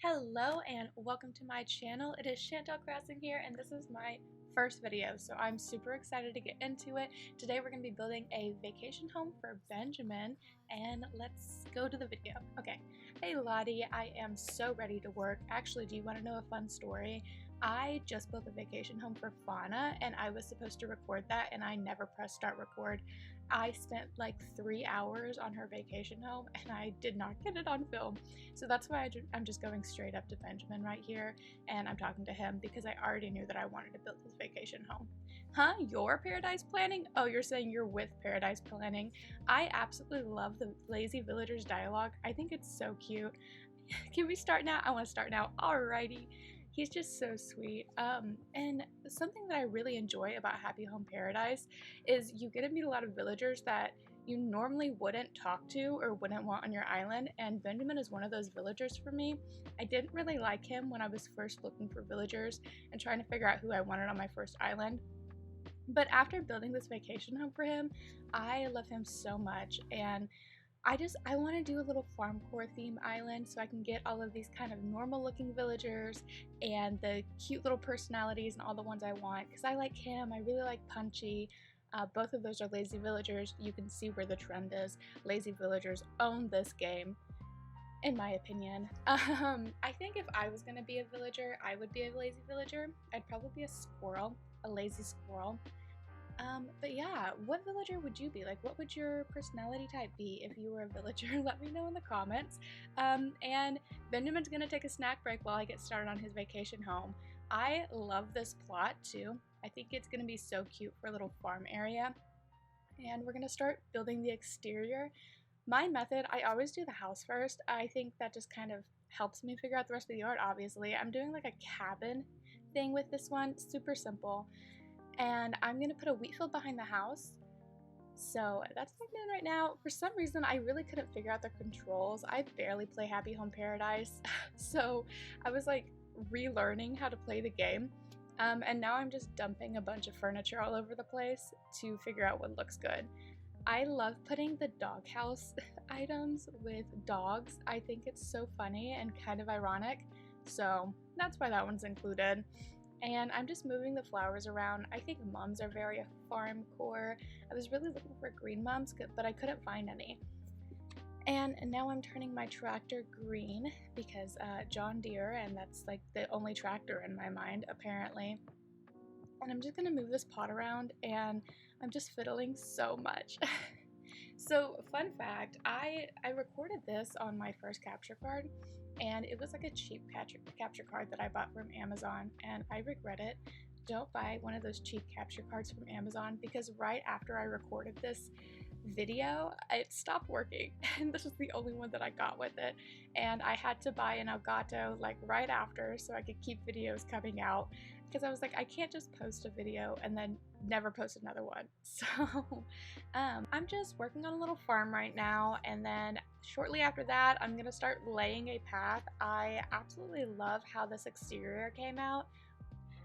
Hello and welcome to my channel. It is Chantel Crossing here and this is my first video, so I'm super excited to get into it. Today we're going to be building a vacation home for Benjamin and let's go to the video. Okay, hey Lottie, I am so ready to work. Actually, do you want to know a fun story? I just built a vacation home for Fauna and I was supposed to record that and I never pressed start record. I spent like 3 hours on her vacation home and I did not get it on film. So that's why I'm just going straight up to Benjamin right here and I'm talking to him because I already knew that I wanted to build this vacation home. Huh? You're Paradise Planning? Oh, you're saying you're with Paradise Planning. I absolutely love the Lazy Villagers dialogue. I think it's so cute. Can we start now? I want to start now. Alrighty. He's just so sweet. And something that I really enjoy about Happy Home Paradise is you get to meet a lot of villagers that you normally wouldn't talk to or wouldn't want on your island, and Benjamin is one of those villagers for me. I didn't really like him when I was first looking for villagers and trying to figure out who I wanted on my first island. But after building this vacation home for him, I love him so much, and I want to do a little farm core theme island so I can get all of these kind of normal looking villagers and the cute little personalities and all the ones I want because I like him. I really like Punchy. Both of those are lazy villagers. You can see where the trend is. Lazy villagers own this game, in my opinion. I think if I was going to be a villager, I would be a lazy villager. I'd probably be a squirrel, a lazy squirrel. But yeah, what villager would you be? Like, what would your personality type be if you were a villager? Let me know in the comments. And Benjamin's gonna take a snack break while I get started on his vacation home. I love this plot too. I think it's gonna be so cute for a little farm area. And we're gonna start building the exterior. My method, I always do the house first. I think that just kind of helps me figure out the rest of the art, obviously. I'm doing like a cabin thing with this one, super simple. And I'm gonna put a wheat field behind the house. So that's what I'm doing right now. For some reason, I really couldn't figure out the controls. I barely play Happy Home Paradise. So I was like relearning how to play the game. And now I'm just dumping a bunch of furniture all over the place to figure out what looks good. I love putting the doghouse items with dogs. I think it's so funny and kind of ironic. So that's why that one's included. And I'm just moving the flowers around. I think mums are very farm core. I was really looking for green mums, but I couldn't find any. And now I'm turning my tractor green because John Deere, and that's like the only tractor in my mind, apparently. And I'm just gonna move this pot around and I'm just fiddling so much. So, fun fact, I recorded this on my first capture card and it was like a cheap capture card that I bought from Amazon and I regret it. Don't buy one of those cheap capture cards from Amazon because right after I recorded this video, it stopped working and this was the only one that I got with it, and I had to buy an Elgato like right after so I could keep videos coming out because I was like, I can't just post a video and then never post another one. So I'm just working on a little farm right now, and then shortly after that I'm gonna start laying a path. I absolutely love how this exterior came out.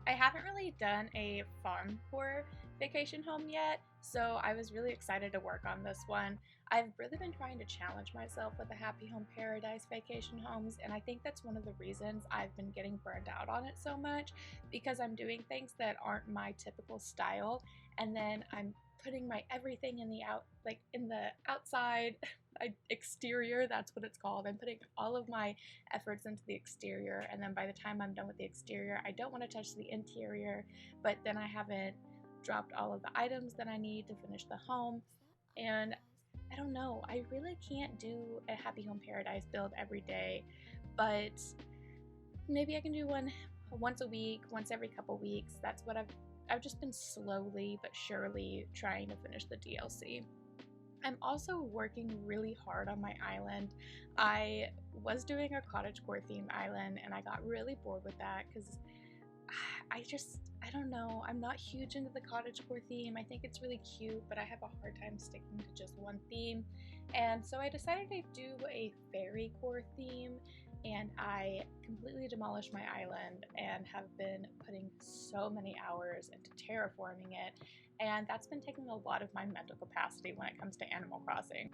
I haven't really done a farm core vacation home yet, so I was really excited to work on this one. I've really been trying to challenge myself with the Happy Home Paradise vacation homes, and I think that's one of the reasons I've been getting burned out on it so much, because I'm doing things that aren't my typical style, and then I'm putting my everything in the outside exterior, that's what it's called. I'm putting all of my efforts into the exterior, and then by the time I'm done with the exterior, I don't want to touch the interior, but then I haven't dropped all of the items that I need to finish the home. And I don't know, I really can't do a Happy Home Paradise build every day, but maybe I can do one once a week, once every couple weeks. That's what I've just been slowly but surely trying to finish the DLC. I'm also working really hard on my island. I was doing a cottagecore themed island and I got really bored with that because I don't know, I'm not huge into the cottagecore theme. I think it's really cute, but I have a hard time sticking to just one theme. And so I decided to do a fairy core theme, and I completely demolished my island and have been putting so many hours into terraforming it, and that's been taking a lot of my mental capacity when it comes to Animal Crossing.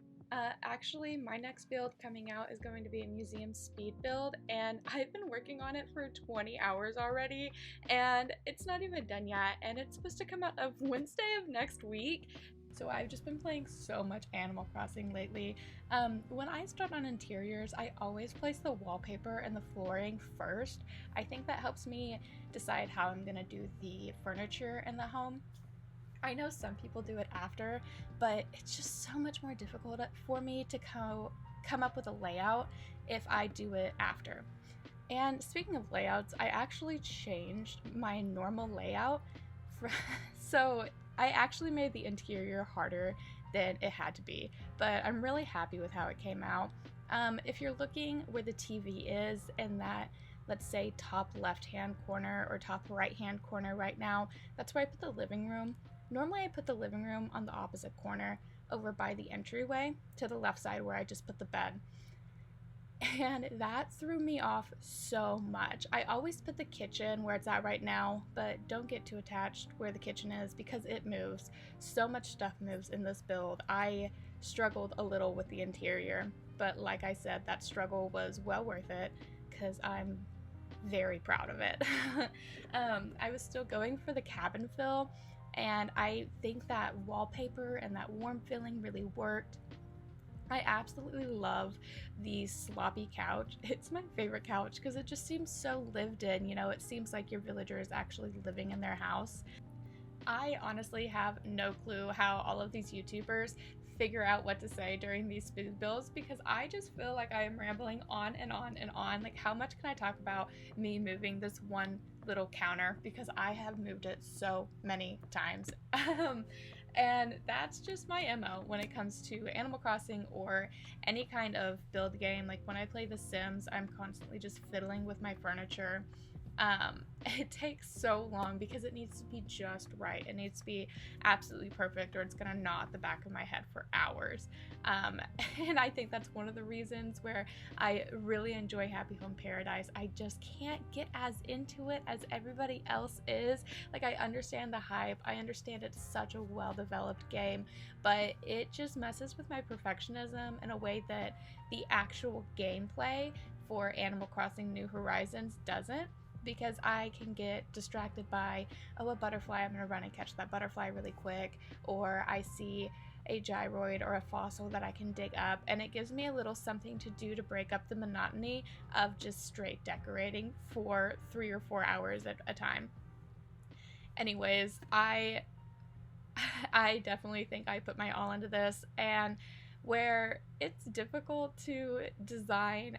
Actually, my next build coming out is going to be a museum speed build, and I've been working on it for 20 hours already, and it's not even done yet, and it's supposed to come out of Wednesday of next week. So I've just been playing so much Animal Crossing lately. When I start on interiors, I always place the wallpaper and the flooring first. I think that helps me decide how I'm gonna do the furniture in the home. I know some people do it after, but it's just so much more difficult for me to come up with a layout if I do it after. And speaking of layouts, I actually changed my normal layout. For, so I actually made the interior harder than it had to be, but I'm really happy with how it came out. If you're looking where the TV is in that, let's say, top left-hand corner or top right-hand corner right now, that's where I put the living room. Normally I put the living room on the opposite corner over by the entryway to the left side where I just put the bed. And that threw me off so much. I always put the kitchen where it's at right now, but don't get too attached where the kitchen is because it moves. So much stuff moves in this build. I struggled a little with the interior, but like I said, that struggle was well worth it because I'm very proud of it. I was still going for the cabin fill, and I think that wallpaper and that warm feeling really worked. I absolutely love the sloppy couch. It's my favorite couch because it just seems so lived in. You know, it seems like your villager is actually living in their house. I honestly have no clue how all of these YouTubers figure out what to say during these food bills because I just feel like I am rambling on and on and on. Like, how much can I talk about me moving this one little counter because I have moved it so many times. And that's just my MO when it comes to Animal Crossing or any kind of build game. Like when I play The Sims, I'm constantly just fiddling with my furniture. It takes so long because it needs to be just right. It needs to be absolutely perfect or it's gonna gnaw at the back of my head for hours. And I think that's one of the reasons where I really enjoy Happy Home Paradise. I just can't get as into it as everybody else is. Like, I understand the hype, I understand it's such a well-developed game, but it just messes with my perfectionism in a way that the actual gameplay for Animal Crossing New Horizons doesn't, because I can get distracted by, oh, a butterfly, I'm gonna run and catch that butterfly really quick, or I see a gyroid or a fossil that I can dig up, and it gives me a little something to do to break up the monotony of just straight decorating for 3 or 4 hours at a time. Anyways, I definitely think I put my all into this, and where it's difficult to design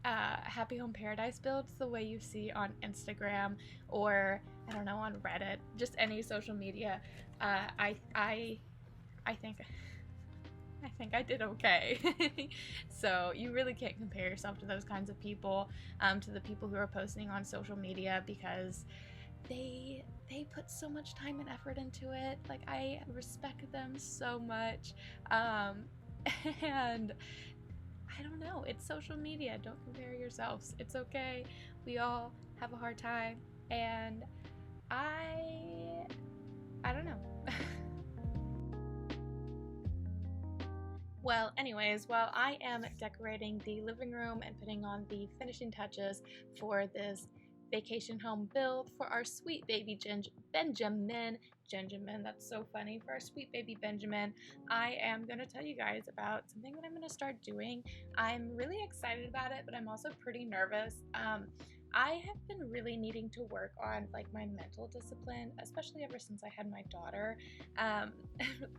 Happy Home Paradise builds the way you see on Instagram or, I don't know, on Reddit, just any social media, I think I did okay. So you really can't compare yourself to those kinds of people, to the people who are posting on social media, because they put so much time and effort into it. Like, I respect them so much. And I don't know, it's social media. Don't compare yourselves. It's okay. We all have a hard time, and I don't know. Well, anyways, while I am decorating the living room and putting on the finishing touches for this vacation home build for our sweet baby Benjamin, that's so funny, for our sweet baby Benjamin, I am going to tell you guys about something that I'm going to start doing. I'm really excited about it, but I'm also pretty nervous. I have been really needing to work on like my mental discipline, especially ever since I had my daughter. Um,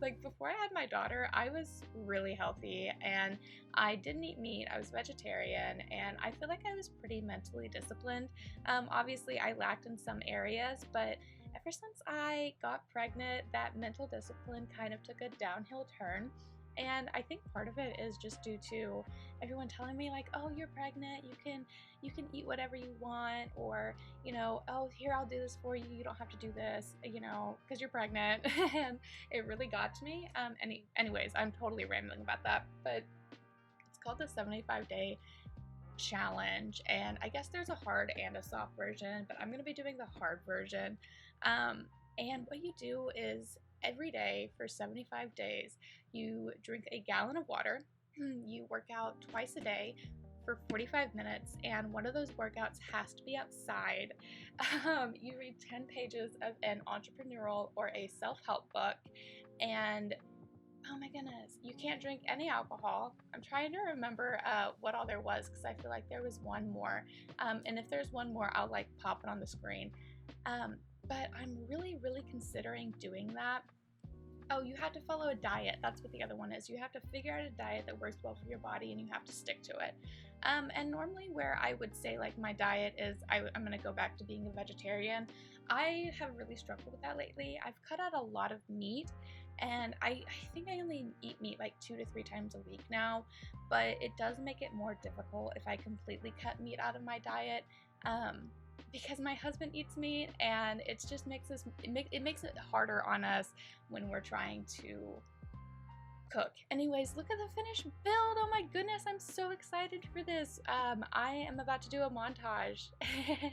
like before I had my daughter, I was really healthy and I didn't eat meat. I was vegetarian, and I feel like I was pretty mentally disciplined. Obviously, I lacked in some areas, but ever since I got pregnant, that mental discipline kind of took a downhill turn. And I think part of it is just due to everyone telling me like, oh, you're pregnant, you can eat whatever you want, or, you know, oh, here, I'll do this for you, you don't have to do this, you know, because you're pregnant. And it really got to me. Anyways, I'm totally rambling about that, but it's called the 75-day challenge, and I guess there's a hard and a soft version, but I'm going to be doing the hard version. And what you do is every day for 75 days, you drink a gallon of water. you work out twice a day for 45 minutes, and one of those workouts has to be outside. You read 10 pages of an entrepreneurial or a self-help book, and oh my goodness, you can't drink any alcohol. I'm trying to remember what all there was, because I feel like there was one more. And if there's one more, I'll like pop it on the screen. Um, but I'm really considering doing that. Oh, you have to follow a diet. That's what the other one is. You have to figure out a diet that works well for your body, and you have to stick to it. And normally, where I would say like my diet is, I'm going to go back to being a vegetarian. I have really struggled with that lately. I've cut out a lot of meat, and I think I only eat meat like 2 to 3 times a week now, but it does make it more difficult if I completely cut meat out of my diet. Because my husband eats meat, and it just makes it harder on us when we're trying to cook. Anyways, look at the finished build. Oh my goodness, I'm so excited for this. I am about to do a montage,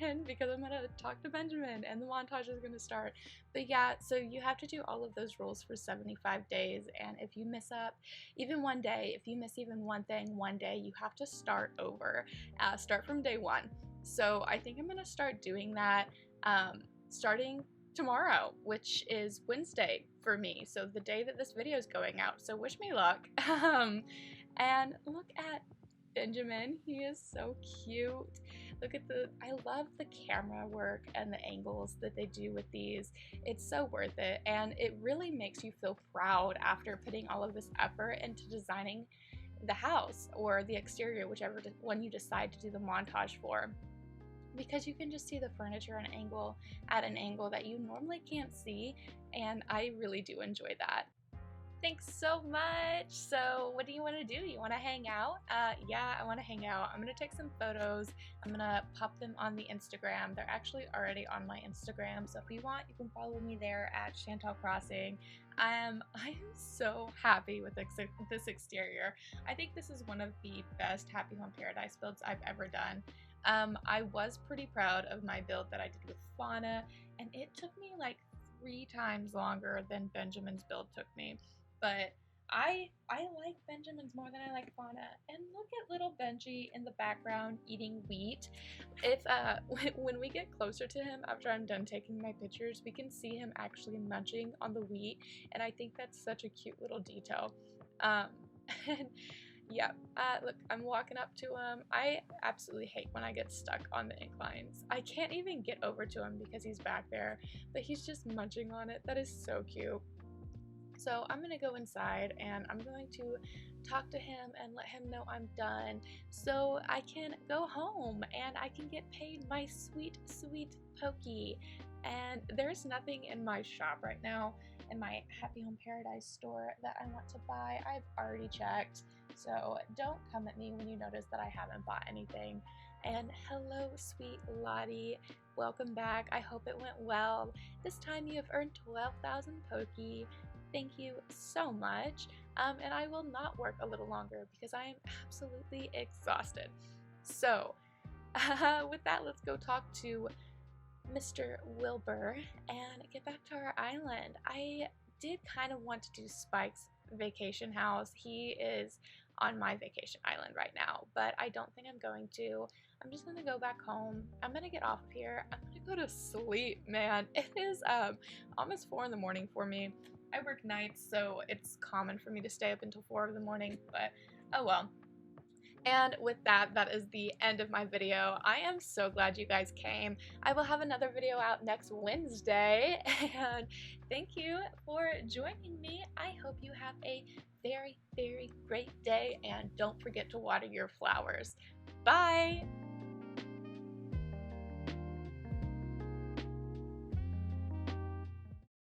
and because I'm gonna talk to Benjamin and the montage is gonna start. But yeah, so you have to do all of those rules for 75 days, and if you miss up even one day, if you miss even one thing one day, you have to start over, start from day one. So I think I'm gonna start doing that starting tomorrow, which is Wednesday for me, so the day that this video is going out, so wish me luck. And look at Benjamin, he is so cute. Look at I love the camera work and the angles that they do with these. It's so worth it, and it really makes you feel proud after putting all of this effort into designing the house or the exterior, whichever one you decide to do the montage for, because you can just see the furniture at an angle that you normally can't see, and I really do enjoy that. Thanks so much. So what do you want to do? You want to hang out? Yeah, I want to hang out. I'm going to take some photos. I'm going to pop them on the Instagram. They're actually already on my Instagram, so if you want, you can follow me there at Chantal Crossing. I am so happy with this exterior. I think this is one of the best Happy Home Paradise builds I've ever done. I was pretty proud of my build that I did with Fauna, and it took me like 3 times longer than Benjamin's build took me. But I like Benjamin's more than I like Fauna. And look at little Benji in the background eating wheat. If when we get closer to him after I'm done taking my pictures, we can see him actually munching on the wheat, and I think that's such a cute little detail. And yeah, look, I'm walking up to him. I absolutely hate when I get stuck on the inclines. I can't even get over to him because he's back there, but he's just munching on it. That is so cute. So I'm gonna go inside, and I'm going to talk to him and let him know I'm done, so I can go home and I can get paid my sweet pokey. And there's nothing in my shop right now, in my Happy Home Paradise store, that I want to buy. I've already checked, so don't come at me when you notice that I haven't bought anything. And hello, sweet Lottie. Welcome back. I hope it went well. This time you have earned 12,000 pokey. Thank you so much. And I will not work a little longer because I am absolutely exhausted. So with that, let's go talk to Mr. Wilbur and get back to our island. I did kind of want to do Spike's vacation house. He is on my vacation island right now, but I don't think I'm going to. I'm just gonna go back home. I'm gonna get off of here. I'm gonna go to sleep, man. It is almost 4 in the morning for me. I work nights, so it's common for me to stay up until 4 in the morning, but oh well. And with that, that is the end of my video. I am so glad you guys came. I will have another video out next Wednesday, and thank you for joining me. I hope you have a very great day, and don't forget to water your flowers. Bye!